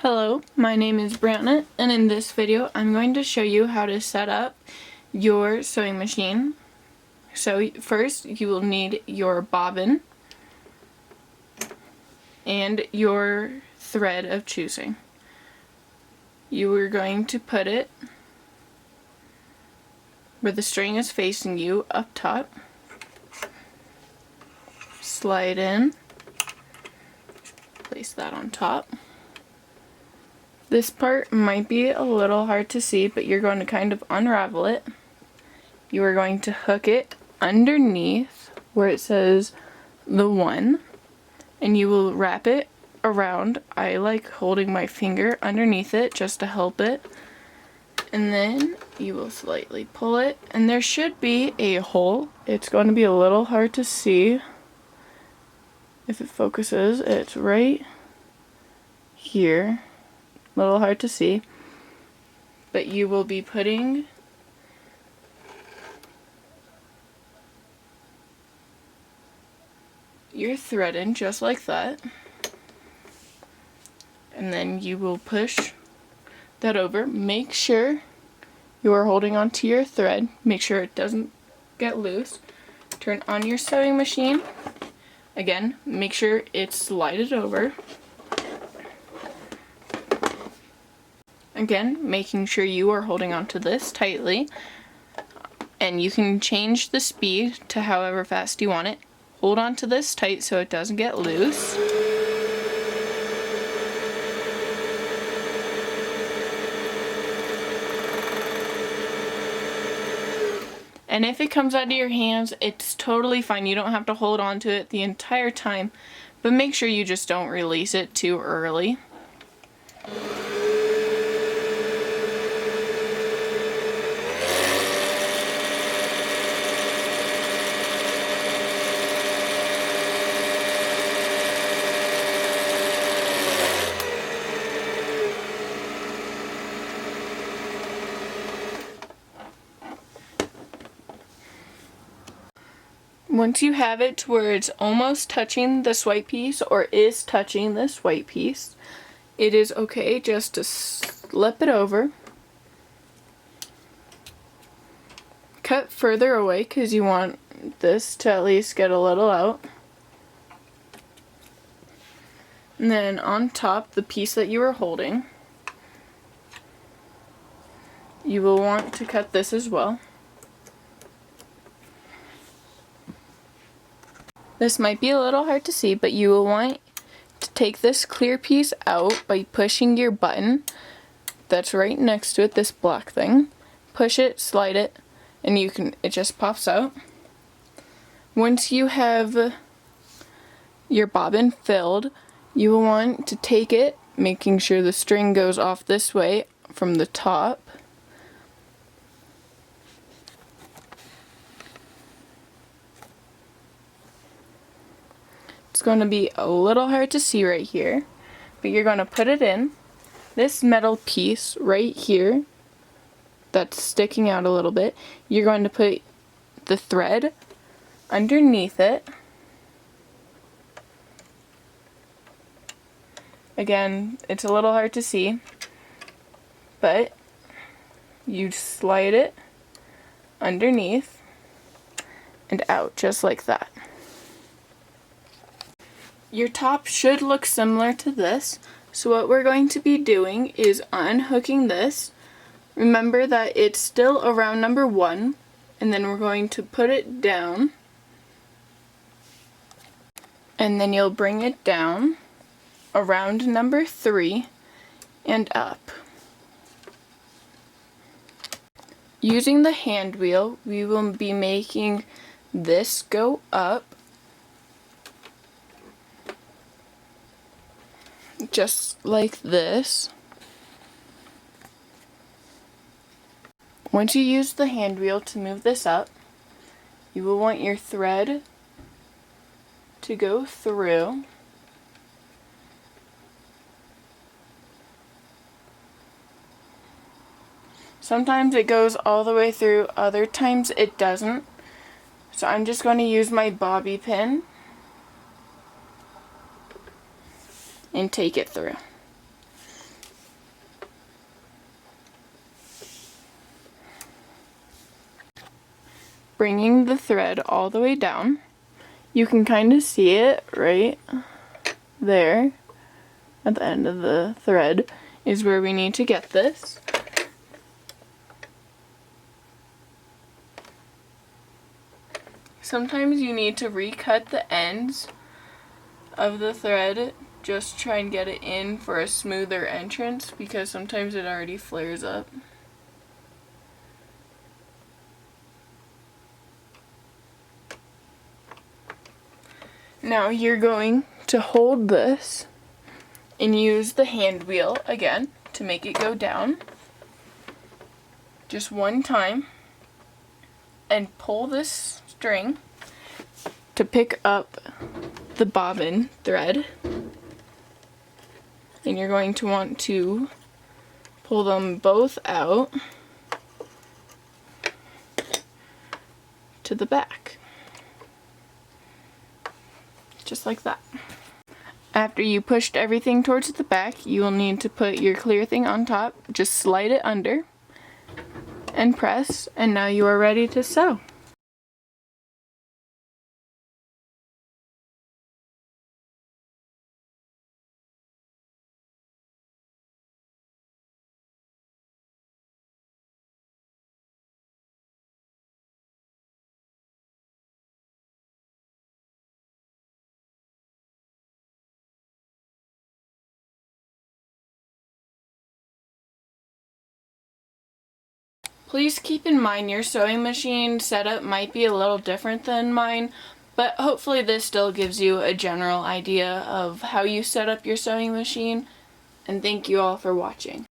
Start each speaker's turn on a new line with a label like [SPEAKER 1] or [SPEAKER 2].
[SPEAKER 1] Hello, my name is Brianna, and in this video I'm going to show you how to set up your sewing machine. So first you will need your bobbin and your thread of choosing. You are going to put it where the string is facing you up top, slide in, place that on top. This part might be a little hard to see, but you're going to kind of unravel it. You are going to hook it underneath where it says the 1, and you will wrap it around. I like holding my finger underneath it just to help it. And then you will slightly pull it, and there should be a hole. It's going to be a little hard to see if it focuses. It's right here. A little hard to see, but you will be putting your thread in just like that, and then you will push that over. Make sure you are holding onto your thread. Make sure it doesn't get loose. Turn on your sewing machine. Again, make sure it's slided over. Again, making sure you are holding onto this tightly, and you can change the speed to however fast you want it. Hold onto this tight so it doesn't get loose. And if it comes out of your hands, it's totally fine. You don't have to hold on to it the entire time, but make sure you just don't release it too early. Once you have it to where it's almost touching this white piece or is touching this white piece, it is okay just to slip it over. Cut further away because you want this to at least get a little out. And then on top, the piece that you are holding, you will want to cut this as well. This might be a little hard to see, but you will want to take this clear piece out by pushing your button that's right next to it, this black thing. Push it, slide it, and it just pops out. Once you have your bobbin filled, you will want to take it, making sure the string goes off this way from the top. It's going to be a little hard to see right here, but you're going to put it in. This metal piece right here that's sticking out a little bit, you're going to put the thread underneath it. Again, it's a little hard to see, but you slide it underneath and out just like that. Your top should look similar to this, so what we're going to be doing is unhooking this. Remember that it's still around number 1, and then we're going to put it down, and then you'll bring it down around number 3 and up. Using the hand wheel, we will be making this go up just like this. Once you use the hand wheel to move this up, you will want your thread to go through. Sometimes it goes all the way through, other times it doesn't. So I'm just going to use my bobby pin and take it through. bringing the thread all the way down. You can kind of see it right there at the end of the thread is where we need to get this. Sometimes you need to recut the ends of the thread, just try and get it in for a smoother entrance because sometimes it already flares up. Now you're going to hold this and use the hand wheel again to make it go down. Just one time. And pull this string to pick up the bobbin thread. And you're going to want to pull them both out to the back. Just like that. After you pushed everything towards the back, you will need to put your clear thing on top. Just slide it under and press, and now you are ready to sew. Please keep in mind your sewing machine setup might be a little different than mine, but hopefully this still gives you a general idea of how you set up your sewing machine, and thank you all for watching.